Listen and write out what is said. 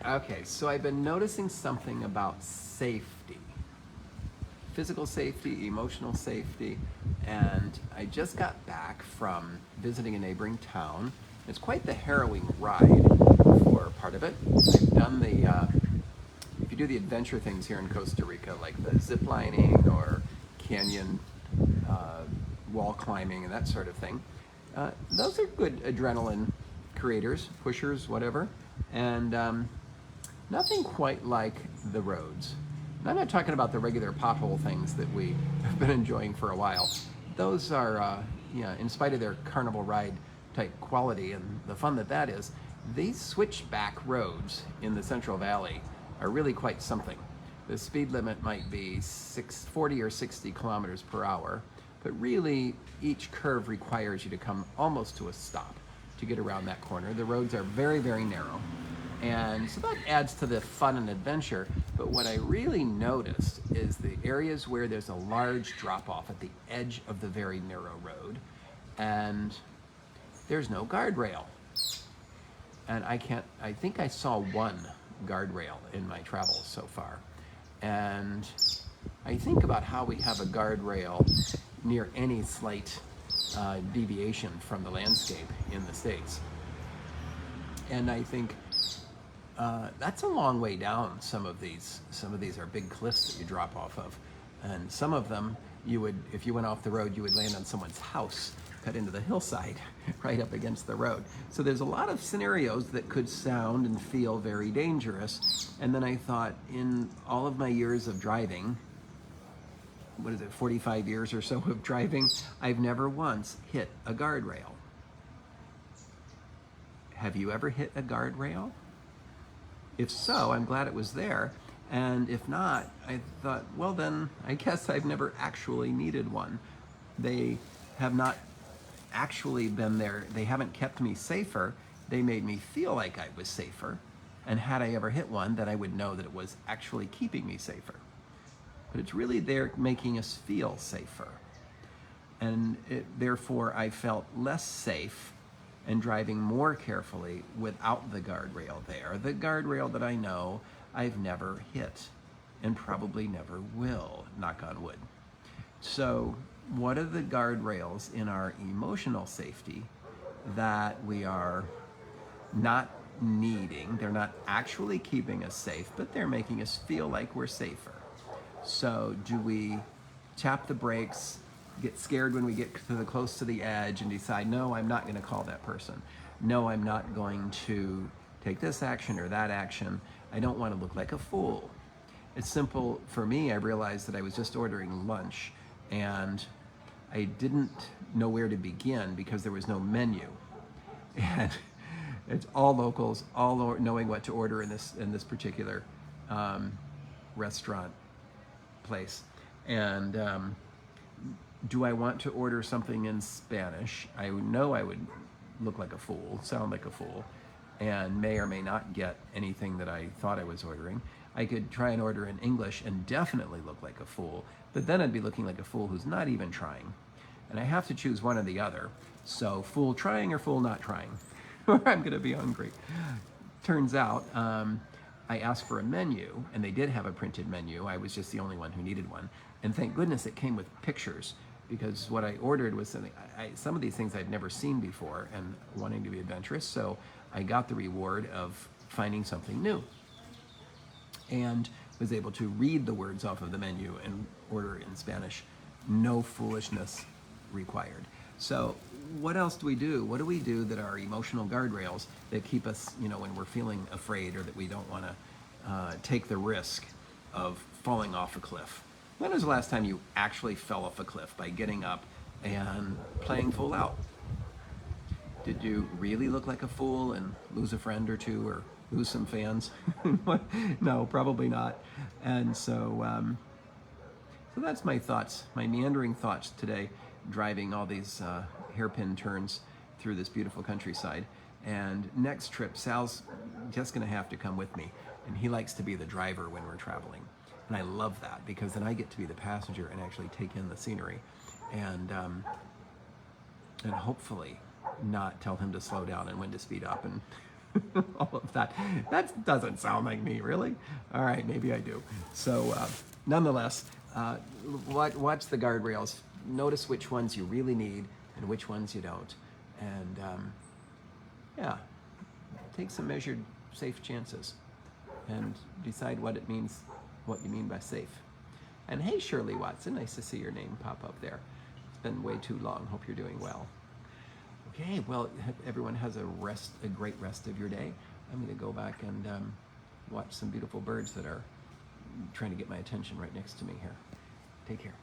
Okay, so I've been noticing something about safety, physical safety, emotional safety, and I just got back from visiting a neighboring town. It's quite the harrowing ride for part of it. I've done if you do the adventure things here in Costa Rica, like the zip lining or canyon wall climbing and that sort of thing, those are good adrenaline creators, pushers, whatever, and nothing quite like the roads. And I'm not talking about the regular pothole things that we have been enjoying for a while. Those are, in spite of their carnival ride type quality and the fun that is, these switchback roads in the Central Valley are really quite something. The speed limit might be 40 or 60 kilometers per hour, but really each curve requires you to come almost to a stop to get around that corner. The roads are very, very narrow. And so that adds to the fun and adventure. But what I really noticed is the areas where there's a large drop off at the edge of the very narrow road, and there's no guardrail. And I think I saw one guardrail in my travels so far. And I think about how we have a guardrail near any slight deviation from the landscape in the States. And I think that's a long way down. Some of these are big cliffs that you drop off of, and some of them if you went off the road, you would land on someone's house cut into the hillside right up against the road. So there's a lot of scenarios that could sound and feel very dangerous. And then I thought, in all of my years of driving, 45 years or so of driving, I've never once hit a guardrail. Have you ever hit a guardrail? If so, I'm glad it was there. And if not, I thought, well then, I guess I've never actually needed one. They have not actually been there. They haven't kept me safer. They made me feel like I was safer. And had I ever hit one, then I would know that it was actually keeping me safer. But it's really there making us feel safer. And therefore, I felt less safe and driving more carefully without the guardrail there. The guardrail that I know I've never hit and probably never will, knock on wood. So what are the guardrails in our emotional safety that we are not needing? They're not actually keeping us safe, but they're making us feel like we're safer. So do we tap the brakes, get scared when we get close to the edge and decide, no, I'm not going to call that person. No, I'm not going to take this action or that action. I don't want to look like a fool. It's simple for me. I realized that I was just ordering lunch and I didn't know where to begin because there was no menu. And it's all locals, all knowing what to order in this particular restaurant place. And do I want to order something in Spanish? I know I would look like a fool, sound like a fool, and may or may not get anything that I thought I was ordering. I could try and order in English and definitely look like a fool, but then I'd be looking like a fool who's not even trying. And I have to choose one or the other. So fool trying or fool not trying, or I'm gonna be hungry. Turns out, I asked for a menu, and they did have a printed menu. I was just the only one who needed one. And thank goodness it came with pictures, because what I ordered was something, some of these things I'd never seen before and wanting to be adventurous, so I got the reward of finding something new and was able to read the words off of the menu and order in Spanish. No foolishness required. So what else do we do? What do we do that are emotional guardrails that keep us, when we're feeling afraid or that we don't want to take the risk of falling off a cliff? When was the last time you actually fell off a cliff by getting up and playing full out? Did you really look like a fool and lose a friend or two or lose some fans? No, probably not. And so that's my thoughts, my meandering thoughts today, driving all these hairpin turns through this beautiful countryside. And next trip, Sal's just gonna have to come with me, and he likes to be the driver when we're traveling. And I love that, because then I get to be the passenger and actually take in the scenery, and hopefully not tell him to slow down and when to speed up, and all of that. That doesn't sound like me, really. All right, maybe I do. So nonetheless, watch the guardrails. Notice which ones you really need and which ones you don't. And yeah, take some measured, safe chances and decide what it means, what you mean by safe. And hey, Shirley Watson, nice to see your name pop up there. It's been way too long. Hope you're doing well. Okay, well, everyone has a great rest of your day. I'm going to go back and watch some beautiful birds that are trying to get my attention right next to me here. Take care.